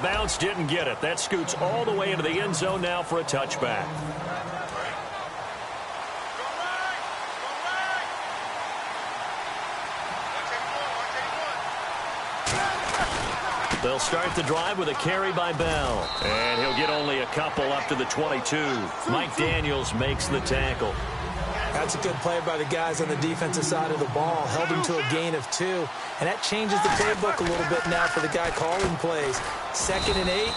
Bounce didn't get it. That scoots all the way into the end zone now for a touchback. They'll start the drive with a carry by Bell. And he'll get only a couple up to the 22. Mike Daniels makes the tackle. That's a good play by the guys on the defensive side of the ball. Held him to a gain of 2. And that changes the playbook a little bit now for the guy calling plays. 2nd and 8.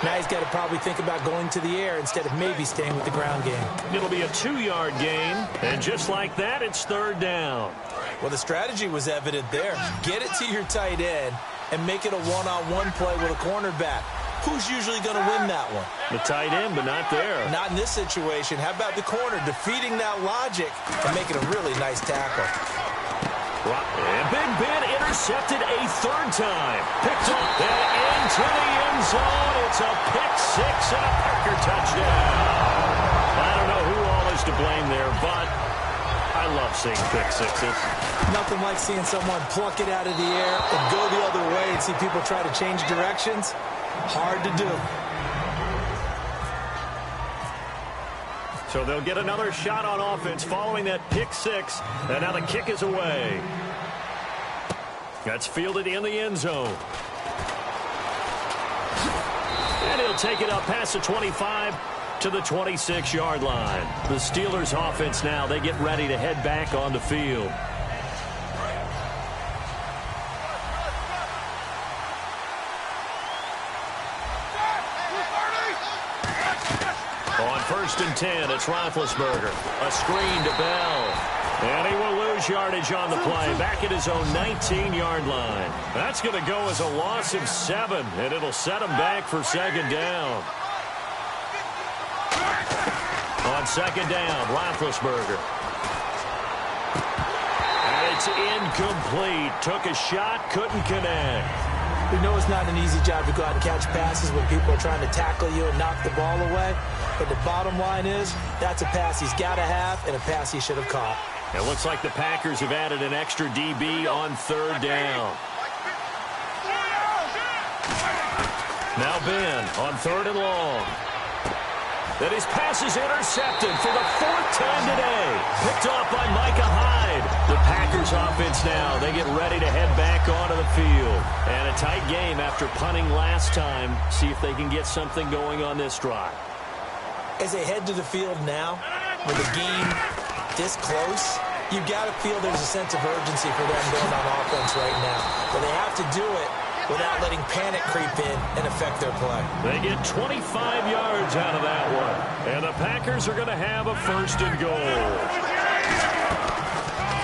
Now he's got to probably think about going to the air instead of maybe staying with the ground game. It'll be a 2-yard gain. And just like that, it's 3rd down. Well, the strategy was evident there. Get it to your tight end and make it a one-on-one play with a cornerback. Who's usually going to win that one? The tight end, but not there. Not in this situation. How about the corner defeating that logic and making a really nice tackle? And Big Ben intercepted a 3rd time. Picked up and into the end zone. It's a pick 6 and a Packer touchdown. I don't know who all is to blame there, but I love seeing pick 6s. Nothing like seeing someone pluck it out of the air and go the other way and see people try to change directions. Hard to do. So they'll get another shot on offense following that pick 6. And now the kick is away. That's fielded in the end zone. And he'll take it up past the 25 to the 26-yard line. The Steelers offense now, they get ready to head back on the field. On 1st and 10, it's Roethlisberger. A screen to Bell. And he will lose yardage on the play. Back at his own 19-yard line. That's going to go as a loss of 7. And it'll set him back for 2nd down. On 2nd down, Roethlisberger. And it's incomplete. Took a shot, couldn't connect. We know it's not an easy job to go out and catch passes when people are trying to tackle you and knock the ball away. But the bottom line is, that's a pass he's got to have and a pass he should have caught. It looks like the Packers have added an extra DB on 3rd down. Now Ben on 3rd and long. Then his pass is intercepted for the 4th time today. Picked off by Micah Hyde. The Packers offense now, they get ready to head back onto the field. And a tight game after punting last time. See if they can get something going on this drive. As they head to the field now, with the game this close, you've got to feel there's a sense of urgency for them going on offense right now. But they have to do it without letting panic creep in and affect their play. They get 25 yards out of that one. And the Packers are going to have a 1st and goal.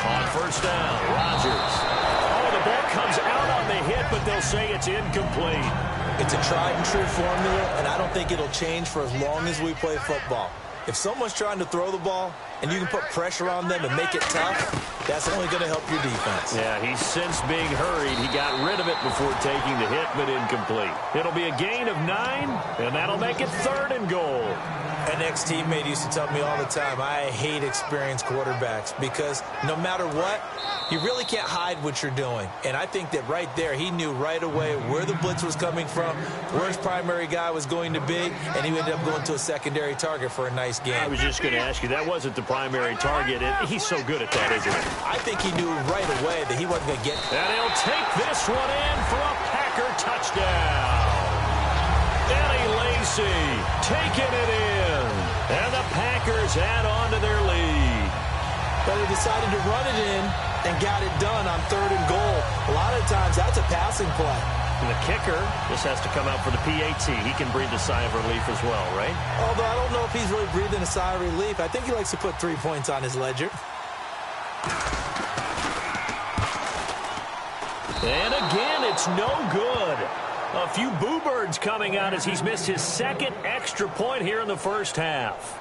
On 1st down, Rodgers. Oh, the ball comes out on the hit, but they'll say it's incomplete. It's a tried-and-true formula, and I don't think it'll change for as long as we play football. If someone's trying to throw the ball and you can put pressure on them and make it tough, that's only going to help your defense. Yeah, he's since being hurried. He got rid of it before taking the hit, but incomplete. It'll be a gain of 9, and that'll make it 3rd and goal. An ex-teammate used to tell me all the time, I hate experienced quarterbacks because no matter what, you really can't hide what you're doing. And I think that right there, he knew right away where the blitz was coming from, where his primary guy was going to be, and he ended up going to a secondary target for a nice game. I was just going to ask you, that wasn't the primary target, and he's so good at that, isn't he? I think he knew right away that he wasn't going to get it. And he'll take this one in for a Packer touchdown. Eddie Lacy taking it in. And the Packers add on to their lead. But they decided to run it in and got it done on 3rd and goal. A lot of times that's a passing play. And the kicker just has to come out for the PAT. He can breathe a sigh of relief as well, right? Although I don't know if he's really breathing a sigh of relief. I think he likes to put 3 points on his ledger. And again, it's no good. A few boo birds coming out as he's missed his 2nd extra point here in the 1st half.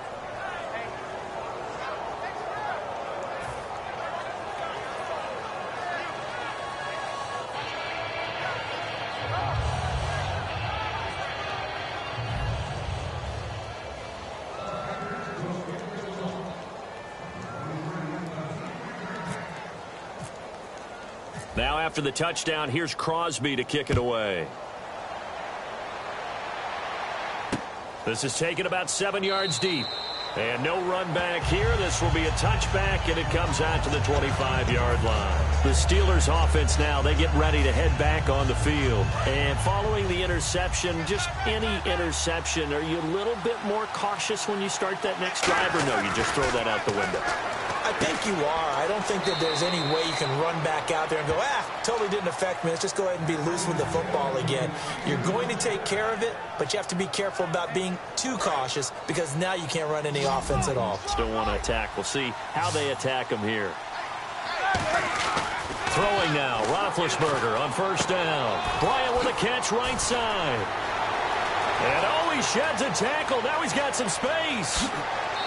Now after the touchdown, here's Crosby to kick it away. This is taken about 7 yards deep. And no run back here. This will be a touchback, and it comes out to the 25-yard line. The Steelers offense now, they get ready to head back on the field. And following the interception, just any interception, are you a little bit more cautious when you start that next drive, or no, you just throw that out the window? I think you are. I don't think that there's any way you can run back out there and go, totally didn't affect me. Let's just go ahead and be loose with the football again. You're going to take care of it, but you have to be careful about being too cautious because now you can't run any offense at all. Still want to attack. We'll see how they attack him here. Throwing now, Roethlisberger on first down. Bryant with a catch right side. And he sheds a tackle. Now he's got some space.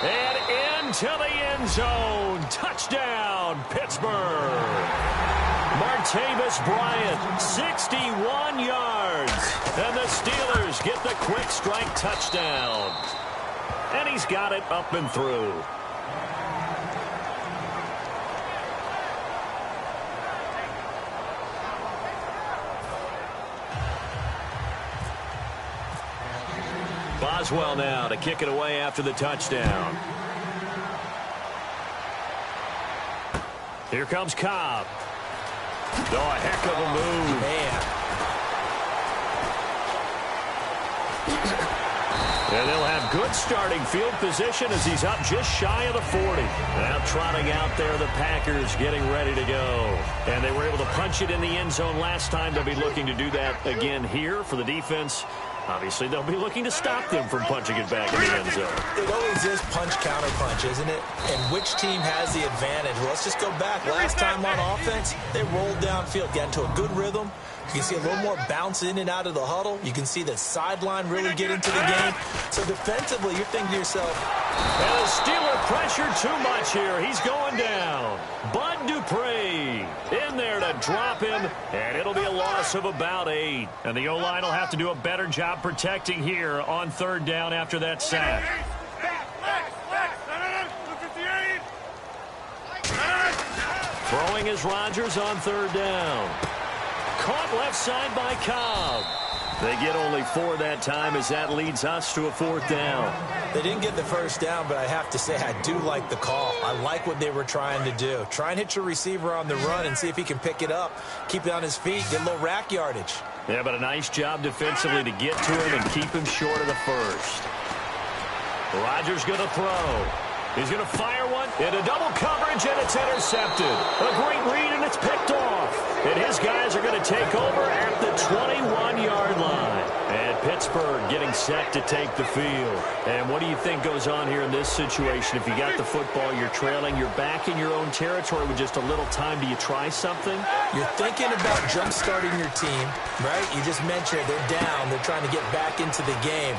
And into the end zone. Touchdown, Pittsburgh. Martavis Bryant, 61 yards. And the Steelers get the quick strike touchdown. And he's got it up and through. Boswell now to kick it away after the touchdown. Here comes Cobb. Oh, a heck of a move. And they'll have good starting field position as he's up just shy of the 40. Now trotting out there, the Packers getting ready to go. And they were able to punch it in the end zone last time. They'll be looking to do that again here for the defense. Obviously, they'll be looking to stop them from punching it back in the end zone. It always is punch-counter-punch, isn't it? And which team has the advantage? Well, let's just go back. Last time on offense, they rolled downfield, got into a good rhythm. You can see a little more bounce in and out of the huddle. You can see the sideline really get into the game. So defensively, you're thinking to yourself, and the Steeler pressure too much here. He's going down. Bud Dupree in there to drop him, and it'll be a loss of about 8. And the O-line will have to do a better job protecting here on third down after that sack. Throwing is Rodgers on third down. Caught left side by Cobb. They get only 4 that time as that leads us to a 4th down. They didn't get the first down, but I have to say I do like the call. I like what they were trying to do. Try and hit your receiver on the run and see if he can pick it up. Keep it on his feet, get a little rack yardage. Yeah, but a nice job defensively to get to him and keep him short of the first. Rodgers going to throw. He's going to fire one into double coverage, and it's intercepted. A great read, and it's picked off. And his guys are going to take over at the 21-yard line. And Pittsburgh getting set to take the field. And what do you think goes on here in this situation? If you got the football, you're trailing, you're back in your own territory with just a little time. Do you try something? You're thinking about jump-starting your team, right? You just mentioned they're down. They're trying to get back into the game.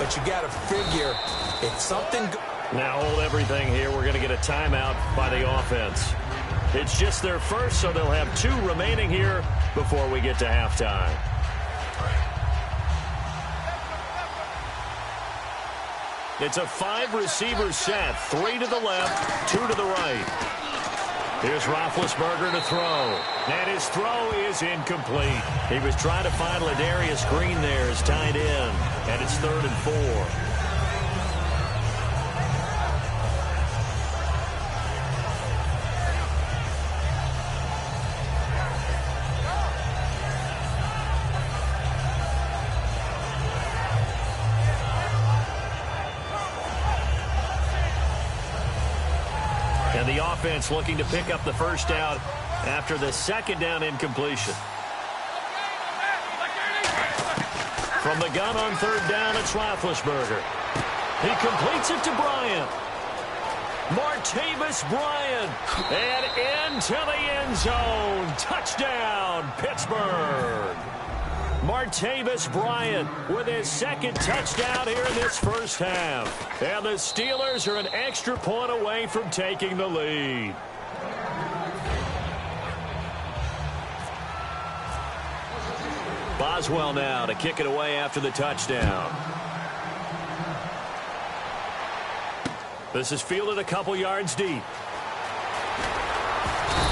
But you got to figure it's something. Now hold everything here. We're going to get a timeout by the offense. It's just their first, so they'll have 2 remaining here before we get to halftime. It's a 5-receiver set. 3 to the left, 2 to the right. Here's Roethlisberger to throw. And his throw is incomplete. He was trying to find Ladarius Green there as tight end. And it's 3rd and 4. And the offense looking to pick up the first down after the 2nd down incompletion. From the gun on 3rd down, it's Roethlisberger. He completes it to Bryant. Martavis Bryant. And into the end zone. Touchdown, Pittsburgh. Martavis Bryant with his 2nd touchdown here in this first half. And the Steelers are an extra point away from taking the lead. Boswell now to kick it away after the touchdown. This is fielded a couple yards deep.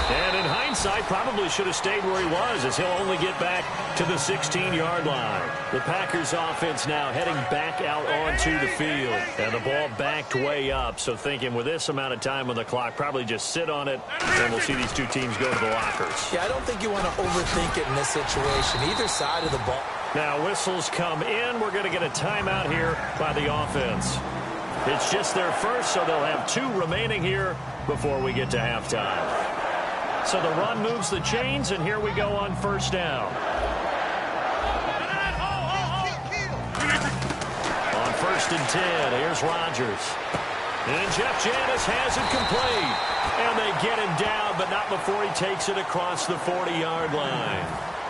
And in hindsight, hindsight, probably should have stayed where he was, as he'll only get back to the 16-yard line. The Packers offense now heading back out onto the field. And the ball backed way up, so thinking with this amount of time on the clock, probably just sit on it, and we'll see these two teams go to the lockers. Yeah, I don't think you want to overthink it in this situation, either side of the ball. Now whistles come in. We're going to get a timeout here by the offense. It's just their first, so they'll have 2 remaining here before we get to halftime. So the run moves the chains, and here we go on first down. On 1st and 10, here's Rodgers. And Jeff Janis has it complete. And they get him down, but not before he takes it across the 40-yard line.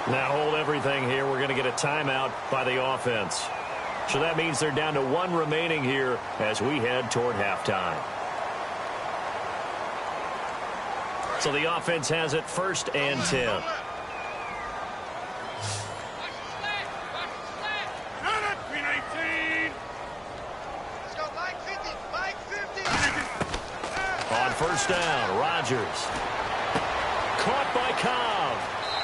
Now hold everything here. We're going to get a timeout by the offense. So that means they're down to 1 remaining here as we head toward halftime. So the offense has it 1st and 10. On 1st down, Rodgers. Caught by Cobb.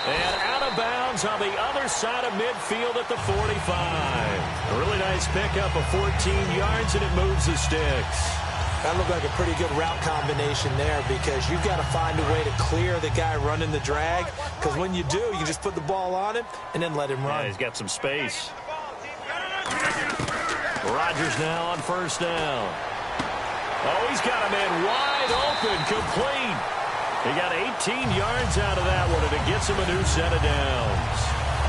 And out of bounds on the other side of midfield at the 45. A really nice pickup of 14 yards, and it moves the sticks. That looked like a pretty good route combination there, because you've got to find a way to clear the guy running the drag, because when you do, you just put the ball on him and then let him run. Yeah, he's got some space. Rodgers now on 1st down. Oh, he's got a man wide open, complete. He got 18 yards out of that one, and it gets him a new set of downs.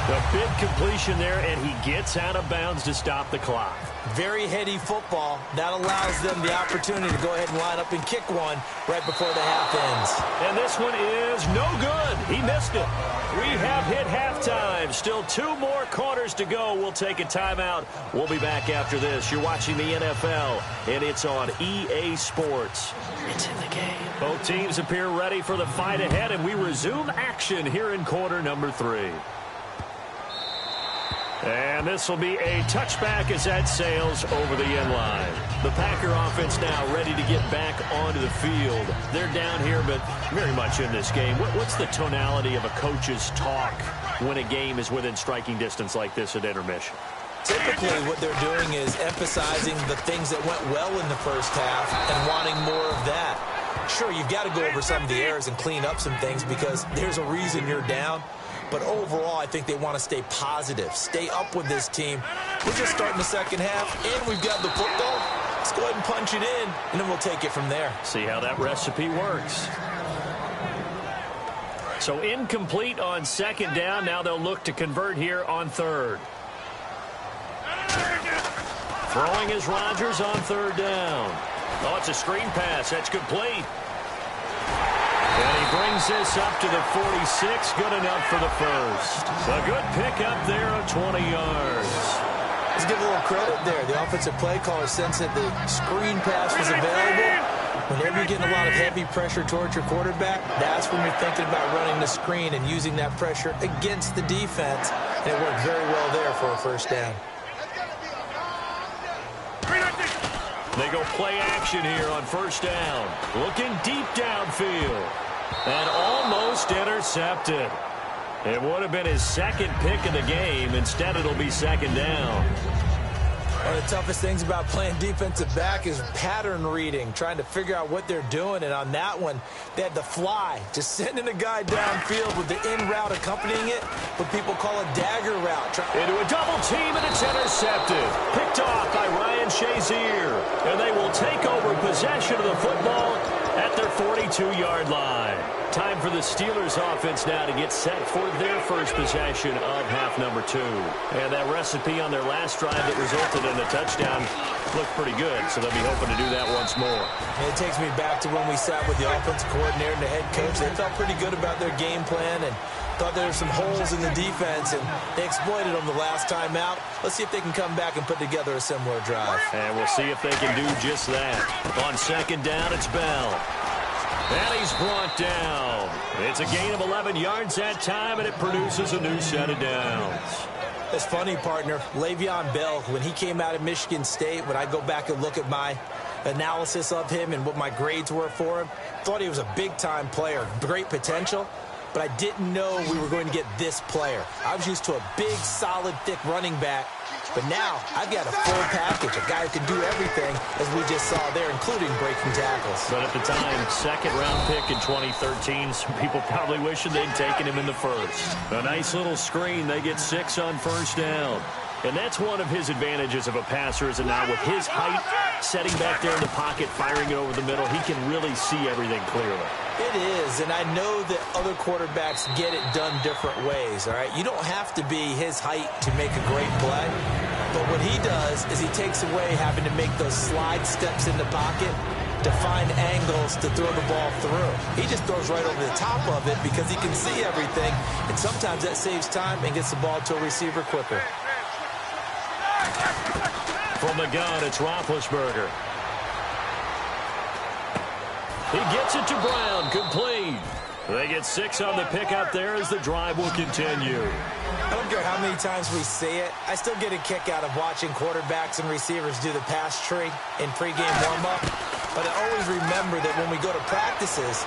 A big completion there, and he gets out of bounds to stop the clock. Very heady football. That allows them the opportunity to go ahead and line up and kick one right before the half ends. And this one is no good. He missed it. We have hit halftime. Still 2 more quarters to go. We'll take a timeout. We'll be back after this. You're watching the NFL, and it's on EA Sports. It's in the game. Both teams appear ready for the fight ahead, and we resume action here in quarter number 3. And this will be a touchback as that sails over the end line. The Packer offense now ready to get back onto the field. They're down here, but very much in this game. What's the tonality of a coach's talk when a game is within striking distance like this at intermission? Typically, what they're doing is emphasizing the things that went well in the first half and wanting more of that. Sure, you've got to go over some of the errors and clean up some things because there's a reason you're down. But overall, I think they want to stay positive, stay up with this team. We're just starting the second half, and we've got the football. Let's go ahead and punch it in, and then we'll take it from there. See how that recipe works. So incomplete on 2nd down. Now they'll look to convert here on 3rd. Throwing is Rodgers on 3rd down. Oh, it's a screen pass. That's complete. And he brings this up to the 46. Good enough for the first. A good pickup there of 20 yards. Let's give a little credit there. The offensive play caller sensed that the screen pass was available. Whenever you're getting a lot of heavy pressure towards your quarterback, that's when you're thinking about running the screen and using that pressure against the defense. And it worked very well there for a first down. They go play action here on 1st down. Looking deep downfield. And almost intercepted. It would have been his 2nd pick of the game. Instead, it'll be 2nd down. One of the toughest things about playing defensive back is pattern reading, trying to figure out what they're doing. And on that one, they had the fly, just sending a guy downfield with the in route accompanying it, what people call a dagger route. Into a double team, and it's intercepted. Picked off by Ryan Shazier. And they will take over possession of the football at their 42-yard line. Time for the Steelers offense now to get set for their first possession of half number 2. And that recipe on their last drive that resulted in a touchdown looked pretty good, so they'll be hoping to do that once more. And it takes me back to when we sat with the offensive coordinator and the head coach. They felt pretty good about their game plan and thought there were some holes in the defense, and they exploited them the last time out. Let's see if they can come back and put together a similar drive. And we'll see if they can do just that. On 2nd down, it's Bell. And he's brought down. It's a gain of 11 yards that time, and it produces a new set of downs. It's funny, partner. Le'Veon Bell, when he came out of Michigan State, when I go back and look at my analysis of him and what my grades were for him, thought he was a big-time player, great potential. but I didn't know we were going to get this player. I was used to a big, solid, thick running back, but now I've got a full package, a guy who can do everything, as we just saw there, including breaking tackles. But at the time, second-round pick in 2013, some people probably wishing they'd taken him in the first. A nice little screen. They get 6 on first down. And that's one of his advantages of a passer, is now with his height, setting back there in the pocket, firing it over the middle, he can really see everything clearly. It is, and I know that other quarterbacks get it done different ways, all right? You don't have to be his height to make a great play, but what he does is he takes away having to make those slide steps in the pocket to find angles to throw the ball through. He just throws right over the top of it because he can see everything, and sometimes that saves time and gets the ball to a receiver quicker. From the gun, it's Roethlisberger. He gets it to Brown, complete. They get 6 on the pick out there as the drive will continue. I don't care how many times we see it. I still get a kick out of watching quarterbacks and receivers do the pass tree in pregame warm-up. But I always remember that when we go to practices,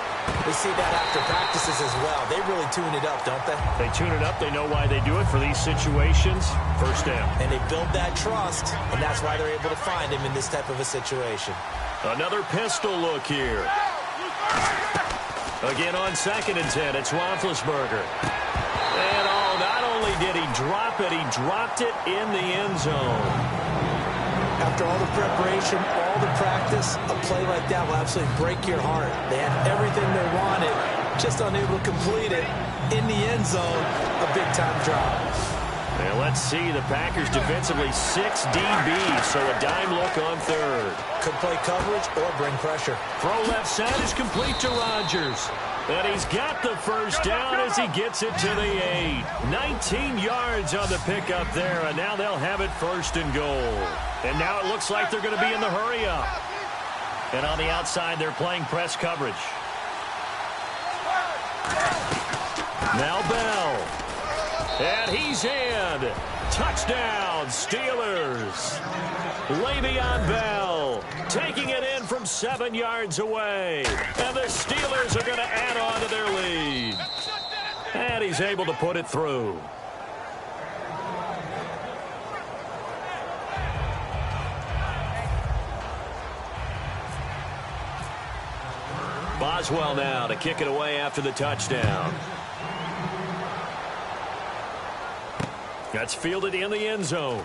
we see that after practices as well. They really tune it up, don't they? They tune it up. They know why they do it for these situations. First down. And they build that trust, and that's why they're able to find him in this type of a situation. Another pistol look here. Again on 2nd and 10, it's Roethlisberger. And not only did he drop it, he dropped it in the end zone. After all the preparation, all the practice, a play like that will absolutely break your heart. They had everything they wanted, just unable to complete it. In the end zone, a big-time drop. And let's see, the Packers defensively 6 DBs, so a dime look on 3rd. Could play coverage or bring pressure. Throw left side is complete to Rodgers. And he's got the first down as he gets it to the 8. 19 yards on the pickup there, and now they'll have it 1st and goal. And now it looks like they're going to be in the hurry-up. And on the outside, they're playing press coverage. Now Bell. And he's in. Touchdown, Steelers. Le'Veon Bell taking it in from 7 yards away. And the Steelers are going to add on to their lead. And he's able to put it through. Boswell now to kick it away after the touchdown. That's fielded in the end zone.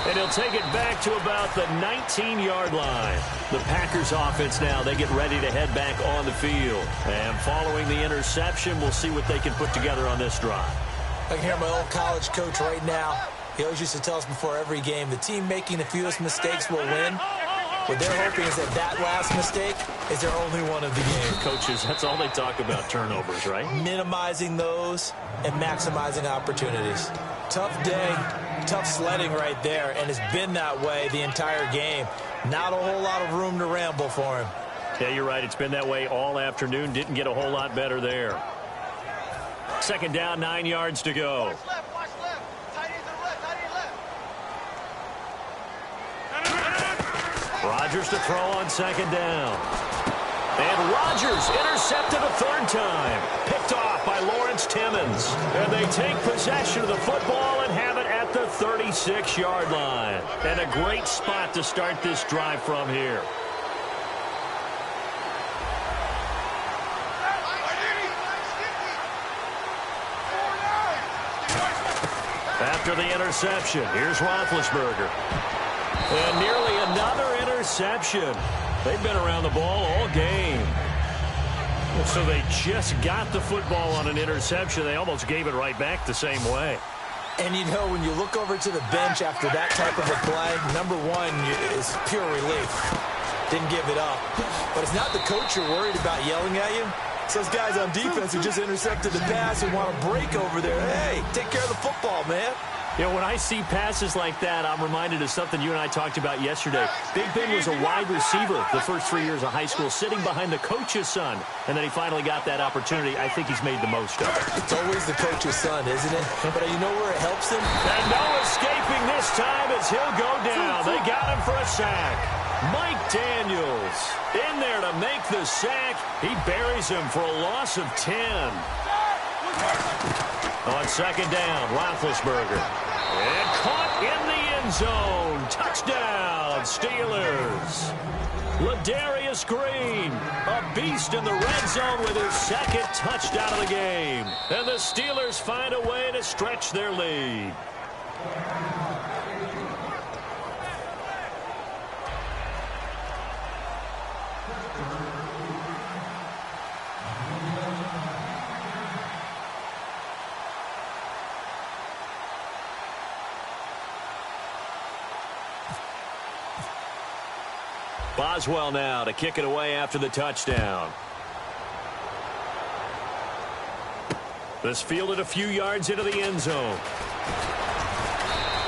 And he'll take it back to about the 19-yard line. The Packers offense now, they get ready to head back on the field. And following the interception, we'll see what they can put together on this drive. I can hear my old college coach right now. He always used to tell us before every game, the team making the fewest mistakes will win. What they're hoping is that that last mistake is their only one of the game. Coaches, that's all they talk about, turnovers, right? Minimizing those and maximizing opportunities. Tough day, tough sledding right there, and it's been that way the entire game. Not a whole lot of room to ramble for him. Yeah, you're right. It's been that way all afternoon. Didn't get a whole lot better there. 2nd down, 9 yards to go. Rodgers to throw on 2nd down. And Rodgers intercepted a 3rd time. Picked off by Lawrence Timmons. And they take possession of the football and have it at the 36-yard line. And a great spot to start this drive from here. After the interception, here's Roethlisberger. And nearly another interception. They've been around the ball all game. So they just got the football on an interception. They almost gave it right back the same way. And, you know, when you look over to the bench after that type of a play, number one is pure relief. Didn't give it up. But it's not the coach you're worried about yelling at you. It's those guys on defense who just intercepted the pass and want to break over there. Hey, take care of the football, man. You know, when I see passes like that, I'm reminded of something you and I talked about yesterday. Big Ben was a wide receiver the first 3 years of high school, sitting behind the coach's son. And then he finally got that opportunity. I think he's made the most of it. It's always the coach's son, isn't it? But you know where it helps him? And no escaping this time as he'll go down. They got him for a sack. Mike Daniels in there to make the sack. He buries him for a loss of 10. On second down, Roethlisberger. And caught in the end zone. Touchdown, Steelers. Ladarius Green, a beast in the red zone with his second touchdown of the game. And the Steelers find a way to stretch their lead. Boswell now to kick it away after the touchdown. This fielded a few yards into the end zone.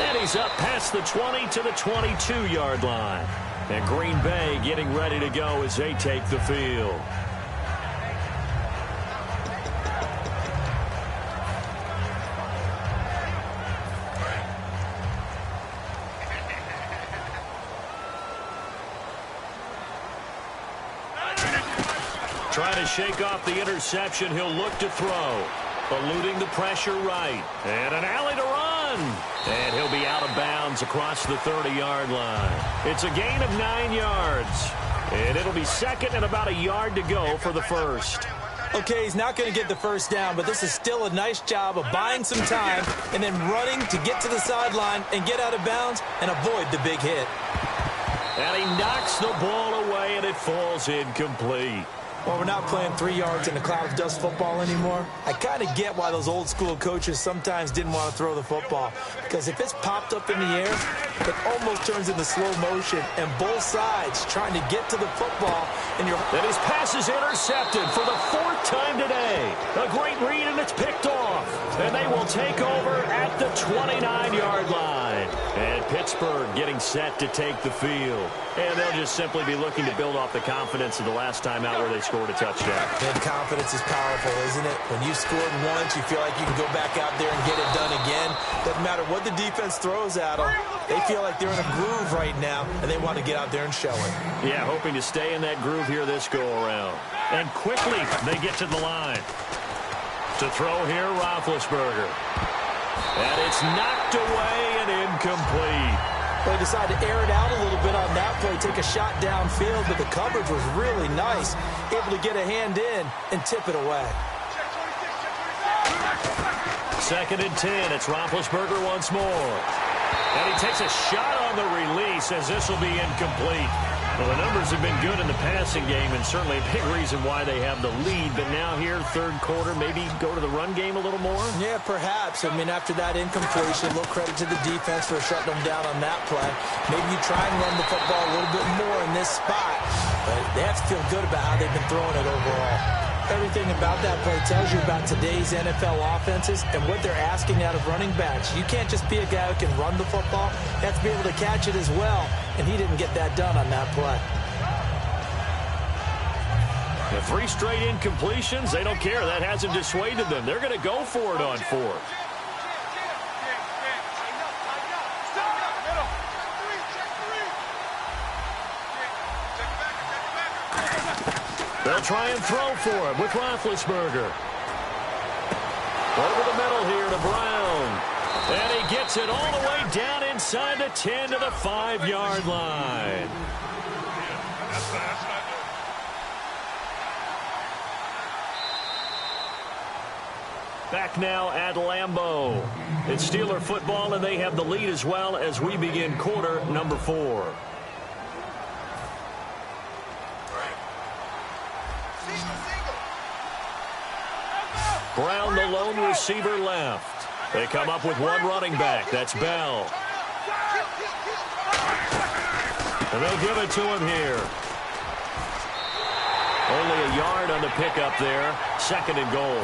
And he's up past the 20 to the 22-yard line. And Green Bay getting ready to go as they take the field. Trying to shake off the interception. He'll look to throw. Eluding the pressure right. And an alley to run. And he'll be out of bounds across the 30-yard line. It's a gain of 9 yards. And it'll be second and about a yard to go for the first. Okay, he's not going to get the first down, but this is still a nice job of buying some time and then running to get to the sideline and get out of bounds and avoid the big hit. And he knocks the ball away, and it falls incomplete. Well, we're not playing 3 yards in a cloud of dust football anymore. I kind of get why those old-school coaches sometimes didn't want to throw the football. Because if it's popped up in the air, it almost turns into slow motion. And both sides trying to get to the football. And his pass is intercepted for the 4th time today. A great read, and it's picked off. And they will take over at the 29-yard line. And Pittsburgh getting set to take the field. And they'll just simply be looking to build off the confidence of the last time out where they scored a touchdown. And confidence is powerful, isn't it? When you scored once, you feel like you can go back out there and get it done again. Doesn't matter what the defense throws at them. They feel like they're in a groove right now, and they want to get out there and show it. Yeah, hoping to stay in that groove here this go-around. And quickly, they get to the line. To throw here, Roethlisberger. And it's knocked away and incomplete. They decided to air it out a little bit on that play, take a shot downfield, but the coverage was really nice. Able to get a hand in and tip it away. Second and 10. It's Roethlisberger once more. And he takes a shot on the release as this will be incomplete. Well, the numbers have been good in the passing game and certainly a big reason why they have the lead. But now here, third quarter, maybe go to the run game a little more? Yeah, perhaps. I mean, after that incompletion, a little credit to the defense for shutting them down on that play. Maybe you try and run the football a little bit more in this spot. But they have to feel good about how they've been throwing it overall. Everything about that play tells you about today's NFL offenses and what they're asking out of running backs. You can't just be a guy who can run the football. You have to be able to catch it as well, and he didn't get that done on that play. The 3 straight incompletions, they don't care. That hasn't dissuaded them. They're going to go for it on 4th. They'll try and throw for him with Roethlisberger. Over the middle here to Brown. And he gets it all the way down inside the 10 to the 5-yard line. Back now at Lambeau. It's Steeler football, and they have the lead as well as we begin quarter number 4. Brown, the lone receiver, left. They come up with one running back. That's Bell. And they'll give it to him here. Only a yard on the pickup there. Second and goal.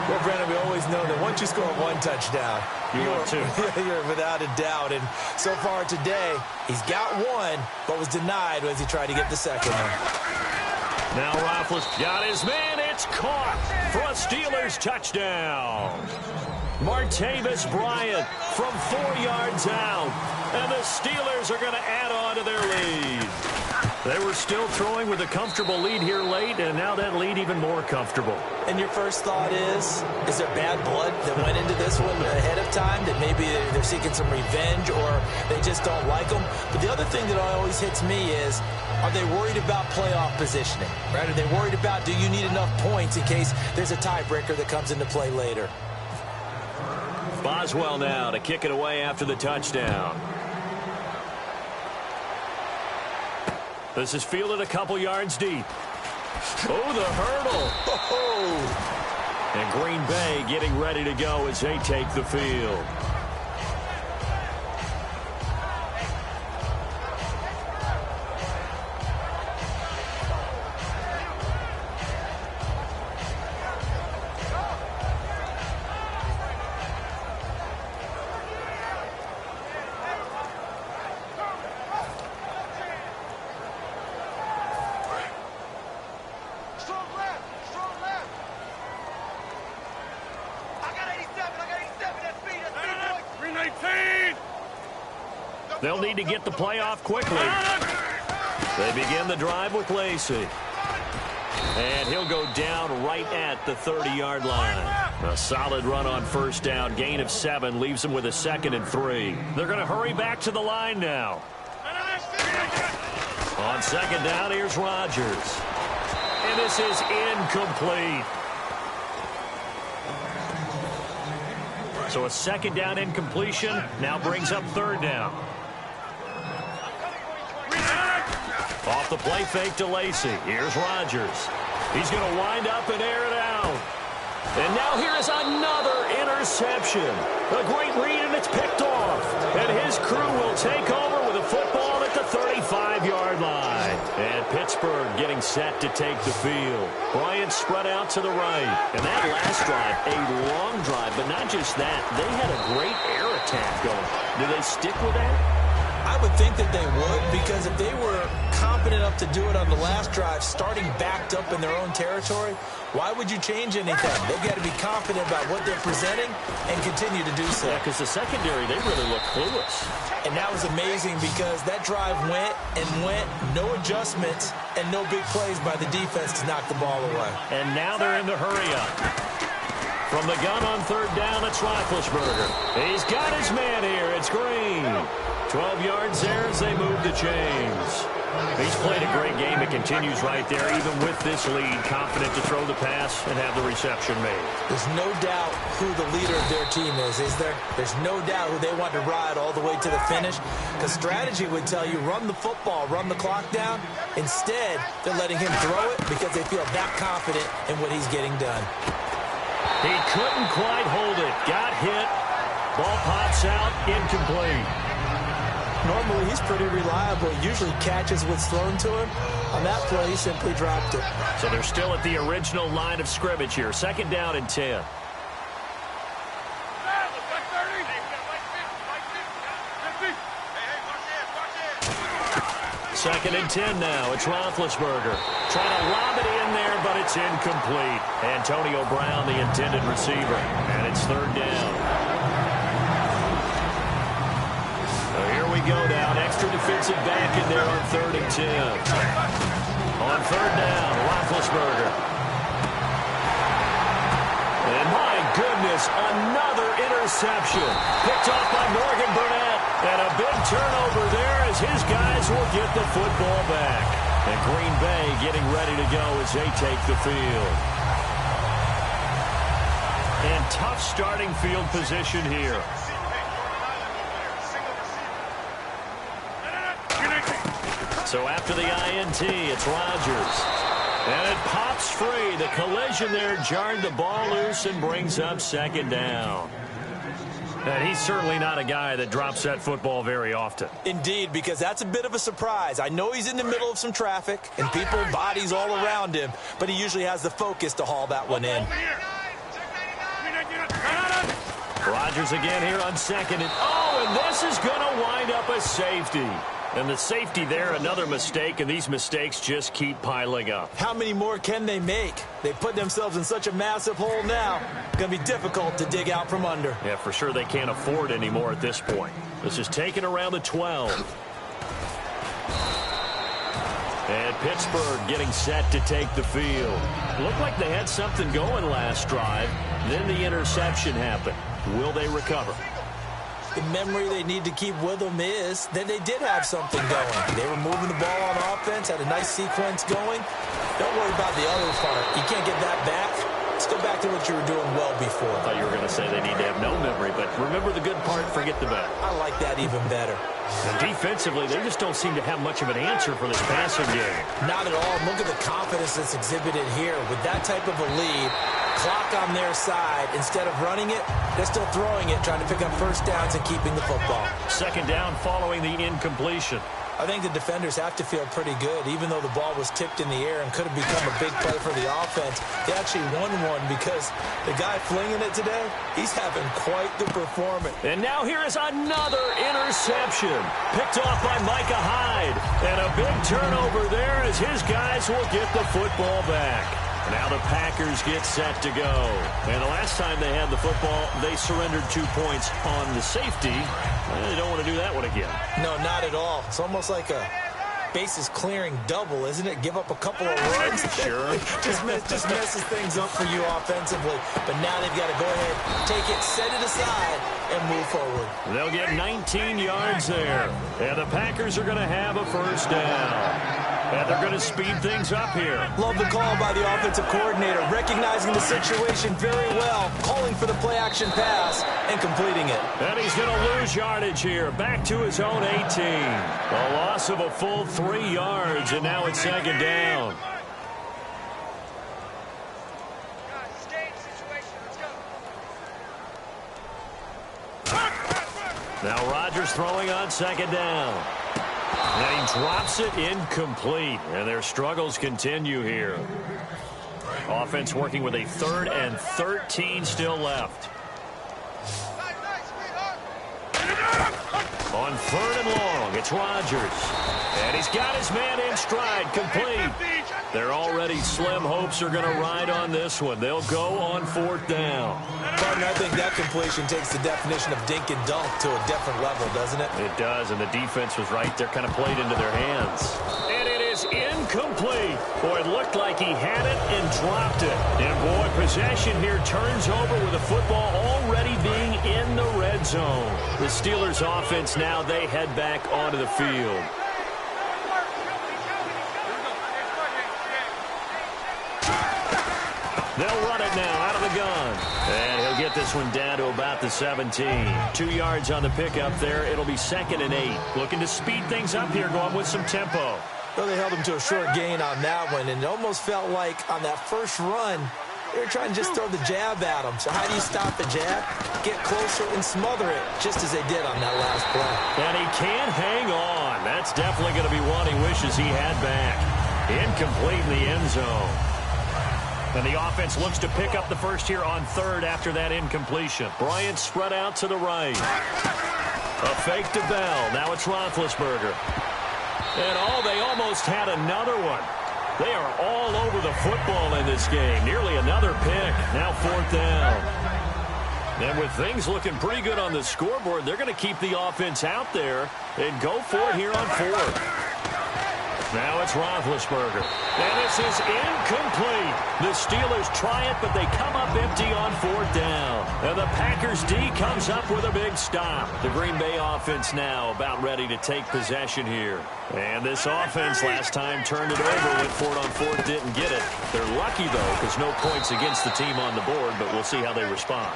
Well, Brandon, we always know that once you score one touchdown, you're without a doubt. And so far today, he's got one, but was denied as he tried to get the second one. Now Roethlis got his man. It's caught for a Steelers touchdown. Martavis Bryant from 4 yards out. And the Steelers are going to add on to their lead. They were still throwing with a comfortable lead here late, and now that lead even more comfortable. And your first thought is there bad blood that went into this one ahead of time, that maybe they're seeking some revenge or they just don't like them? But the other thing that always hits me is, are they worried about playoff positioning? Right? Are they worried about, do you need enough points in case there's a tiebreaker that comes into play later? Boswell now to kick it away after the touchdown. This is fielded a couple yards deep. Oh, the hurdle. Oh. And Green Bay getting ready to go as they take the field. They'll need to get the play off quickly. They begin the drive with Lacey. And he'll go down right at the 30-yard line. A solid run on first down. Gain of 7 leaves them with a 2nd and 3. They're going to hurry back to the line now. On 2nd down, here's Rodgers. And this is incomplete. So a 2nd down incompletion now brings up 3rd down. Off the play fake to Lacey. Here's Rodgers. He's going to wind up and air it out. And now here is another interception. A great read, and it's picked off. And his crew will take over with a football at the 35-yard line. And Pittsburgh getting set to take the field. Bryant spread out to the right. And that last drive, a long drive, but not just that. They had a great air attack going. Do they stick with that? I would think that they would, because if they were confident enough to do it on the last drive, starting backed up in their own territory, why would you change anything? They've got to be confident about what they're presenting and continue to do so. Yeah, because the secondary, they really look clueless. And that was amazing because that drive went and went, no adjustments, and no big plays by the defense to knock the ball away. And now they're in the hurry-up. From the gun on 3rd down, it's Roethlisberger. He's got his man here. It's Green. 12 yards there as they move the chains. He's played a great game. It continues right there, even with this lead, confident to throw the pass and have the reception made. There's no doubt who the leader of their team is there? There's no doubt who they want to ride all the way to the finish, because strategy would tell you run the football, run the clock down. Instead, they're letting him throw it because they feel that confident in what he's getting done. He couldn't quite hold it. Got hit. Ball pops out. Incomplete. Normally, he's pretty reliable. He usually catches what's thrown to him. On that play, he simply dropped it. So they're still at the original line of scrimmage here. 2nd down and 10. Second and 10 now. It's Roethlisberger. Trying to lob it in there, but it's incomplete. Antonio Brown, the intended receiver. And it's 3rd down. So here we go now. An extra defensive back in there on 3rd and 10. On 3rd down, Roethlisberger. And my goodness, another interception. Picked off by Morgan Burnett. And a big turnover there as his guys will get the football back. And Green Bay getting ready to go as they take the field. And tough starting field position here. So after the INT, it's Rodgers. And it pops free. The collision there jarred the ball loose and brings up 2nd down. And he's certainly not a guy that drops that football very often. Indeed, because that's a bit of a surprise. I know he's in the middle of some traffic and people, bodies all around him, but he usually has the focus to haul that one in. Rodgers again here on 2nd. And this is going to wind up a safety. And the safety there, another mistake, and these mistakes just keep piling up. How many more can they make? They put themselves in such a massive hole now. It's going to be difficult to dig out from under. Yeah, for sure they can't afford anymore at this point. This is taken around the 12. And Pittsburgh getting set to take the field. Looked like they had something going last drive. Then the interception happened. Will they recover? The memory they need to keep with them is that they did have something going. They were moving the ball on offense, had a nice sequence going. Don't worry about the other part. You can't get that back. Let's go back to what you were doing well before. I thought you were going to say they need to have no memory, but remember the good part, forget the bad. I like that even better. And defensively, they just don't seem to have much of an answer for this passing game. Not at all. Look at the confidence that's exhibited here. With that type of a lead, clock on their side, instead of running it, they're still throwing it, trying to pick up first downs and keeping the football. Second down following the incompletion. I think the defenders have to feel pretty good. Even though the ball was tipped in the air and could have become a big play for the offense, they actually won one because the guy flinging it today, he's having quite the performance. And now here is another interception. Picked off by Micah Hyde. And a big turnover there as his guys will get the football back. Now the Packers get set to go. And the last time they had the football, they surrendered 2 points on the safety. They don't want to do that one again. No, not at all. It's almost like a bases clearing double, isn't it? Give up a couple of runs. Sure. just messes things up for you offensively. But now they've got to go ahead, take it, set it aside, and move forward. They'll get 19 yards there. And the Packers are going to have a first down. And they're going to speed things up here. Love the call by the offensive coordinator, recognizing the situation very well, calling for the play-action pass and completing it. And he's going to lose yardage here, back to his own 18. A loss of a full 3 yards, and now it's second down. Now Rodgers throwing on second down. And he drops it incomplete. And their struggles continue here. Offense working with a 3rd and 13 still left. On 3rd and long, it's Rodgers. And he's got his man in stride, complete. Their already slim hopes are going to ride on this one. They'll go on 4th down. Pardon, I think that completion takes the definition of dink and dunk to a different level, doesn't it? It does, and the defense was right there, kind of played into their hands. And it is incomplete. Boy, it looked like he had it and dropped it. And boy, possession here turns over with the football already being in the red zone. The Steelers offense now, they head back onto the field. They'll run it now out of the gun. And he'll get this one down to about the 17. 2 yards on the pickup there. It'll be 2nd and 8. Looking to speed things up here, going with some tempo. Well, they held him to a short gain on that one, and it almost felt like on that first run, they were trying to just throw the jab at him. So how do you stop the jab? Get closer and smother it, just as they did on that last play. And he can't hang on. That's definitely going to be one he wishes he had back. Incomplete in the end zone. And the offense looks to pick up the first here on 3rd after that incompletion. Bryant spread out to the right. A fake to Bell. Now it's Roethlisberger. And they almost had another one. They are all over the football in this game. Nearly another pick. Now 4th down. And with things looking pretty good on the scoreboard, they're going to keep the offense out there and go for it here on 4th. Now it's Roethlisberger. And this is incomplete. The Steelers try it, but they come up empty on 4th down. And the Packers D comes up with a big stop. The Green Bay offense now about ready to take possession here. And this offense last time turned it over, went for it on 4th, didn't get it. They're lucky, though, because no points against the team on the board, but we'll see how they respond.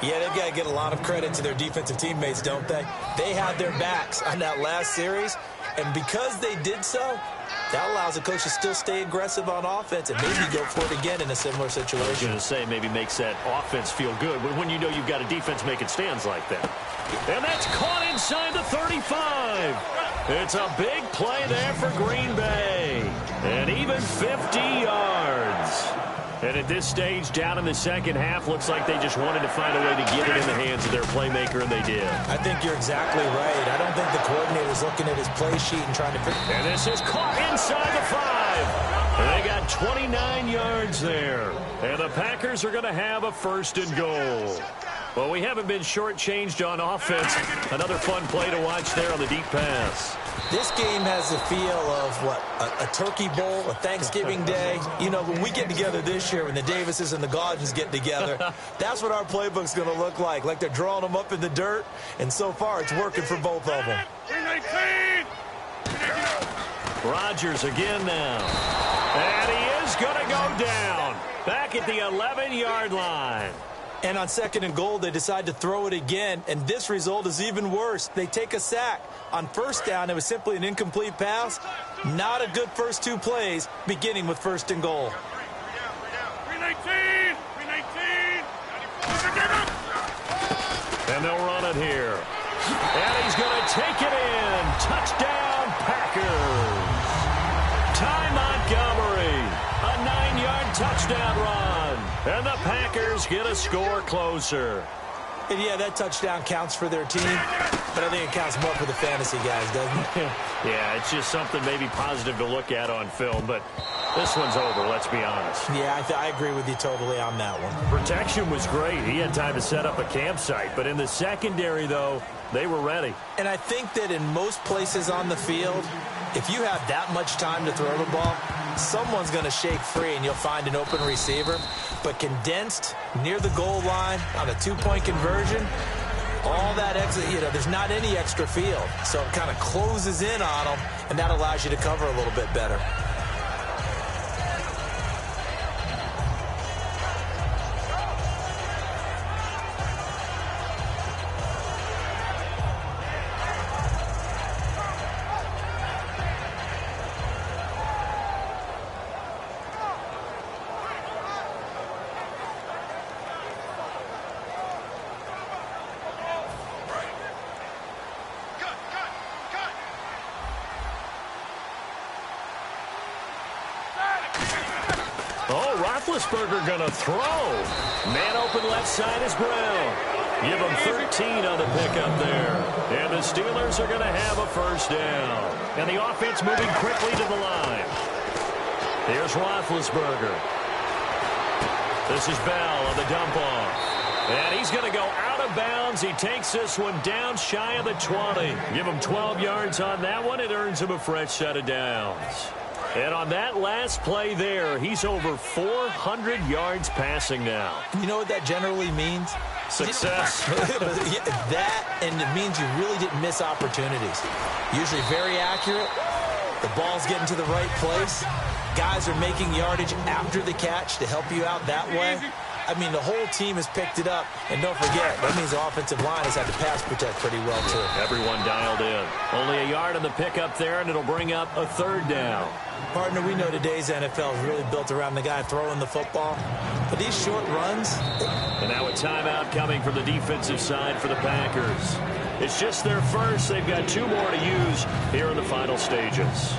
Yeah, they've got to get a lot of credit to their defensive teammates, don't they? They had their backs on that last series, and because they did so, that allows the coach to still stay aggressive on offense and maybe go for it again in a similar situation. I was going to say maybe makes that offense feel good, but when you know you've got a defense making stands like that. And that's caught inside the 35. It's a big play there for Green Bay. And even 50 yards. And at this stage, down in the second half, looks like they just wanted to find a way to get it in the hands of their playmaker, and they did. I think you're exactly right. I don't think the coordinator's looking at his play sheet and trying to figure. And this is caught inside the 5. And they got 29 yards there. And the Packers are going to have a 1st and goal. Well, we haven't been shortchanged on offense. Another fun play to watch there on the deep pass. This game has the feel of, what, a turkey bowl, a Thanksgiving day. You know, when we get together this year, when the Davises and the Gaudens get together, that's what our playbook's going to look like. Like they're drawing them up in the dirt, and so far it's working for both of them. Rodgers again now. And he is going to go down. Back at the 11-yard line. And on 2nd and goal, they decide to throw it again, and this result is even worse. They take a sack. On 1st down, it was simply an incomplete pass. Not a good first 2 plays, beginning with 1st and goal. And they'll run it here. And he's going to take it in. Touchdown, Packers. Ty Montgomery, a 9-yard touchdown run. And the Packers get a score closer. And yeah, that touchdown counts for their team, but I think it counts more for the fantasy guys, doesn't it? Yeah, it's just something maybe positive to look at on film, but this one's over, let's be honest. Yeah, I agree with you totally on that one. Protection was great. He had time to set up a campsite, but in the secondary, though, they were ready. And I think that in most places on the field, if you have that much time to throw the ball, someone's going to shake free and you'll find an open receiver. But condensed near the goal line on a 2-point conversion, all that extra, you know, there's not any extra field. So it kind of closes in on them, and that allows you to cover a little bit better. Roethlisberger gonna throw. Man open left side is Brown. Give him 13 on the pickup there. And the Steelers are gonna have a first down. And the offense moving quickly to the line. Here's Roethlisberger. This is Bell on the dump off. And he's gonna go out of bounds. He takes this one down shy of the 20. Give him 12 yards on that one. It earns him a fresh set of downs. And on that last play there, he's over 400 yards passing now. You know what that generally means? Success. That, and it means you really didn't miss opportunities. Usually very accurate. The ball's getting to the right place. Guys are making yardage after the catch to help you out that way. I mean, the whole team has picked it up. And don't forget, that means the offensive line has had to pass protect pretty well, too. Everyone dialed in. Only a yard on the pickup there, and it'll bring up a third down. Partner, we know today's NFL is really built around the guy throwing the football. But these short runs... And now a timeout coming from the defensive side for the Packers. It's just their first. They've got 2 more to use here in the final stages.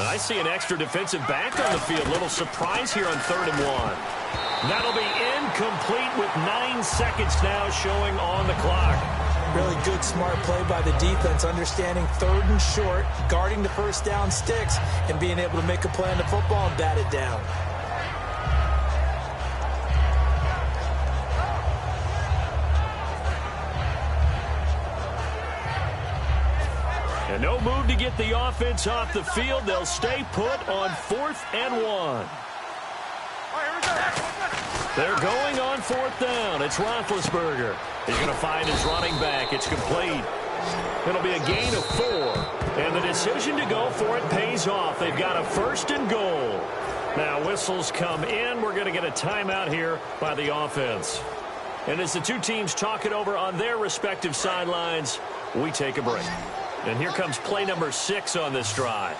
I see an extra defensive back on the field. Little surprise here on 3rd and 1. That'll be incomplete with 9 seconds now showing on the clock. Really good, smart play by the defense, understanding 3rd and short, guarding the first down sticks, and being able to make a play on the football and bat it down. And no move to get the offense off the field. They'll stay put on 4th and 1. They're going on 4th down. It's Roethlisberger. He's going to find his running back. It's complete. It'll be a gain of 4. And the decision to go for it pays off. They've got a 1st and goal. Now whistles come in. We're going to get a timeout here by the offense. And as the 2 teams talk it over on their respective sidelines, we take a break. And here comes play number 6 on this drive.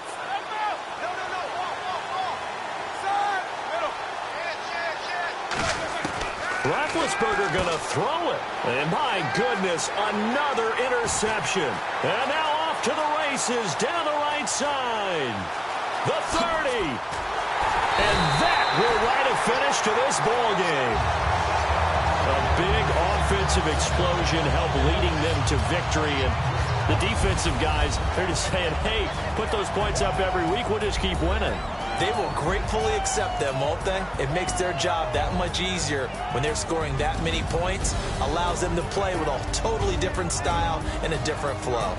Roethlisberger going to throw it. And my goodness, another interception. And now off to the races down the right side. The 30. And that will write a finish to this ball game. A big offensive explosion helped leading them to victory. And the defensive guys, they're just saying, hey, put those points up every week. We'll just keep winning. They will gratefully accept them, won't they? It makes their job that much easier when they're scoring that many points. Allows them to play with a totally different style and a different flow.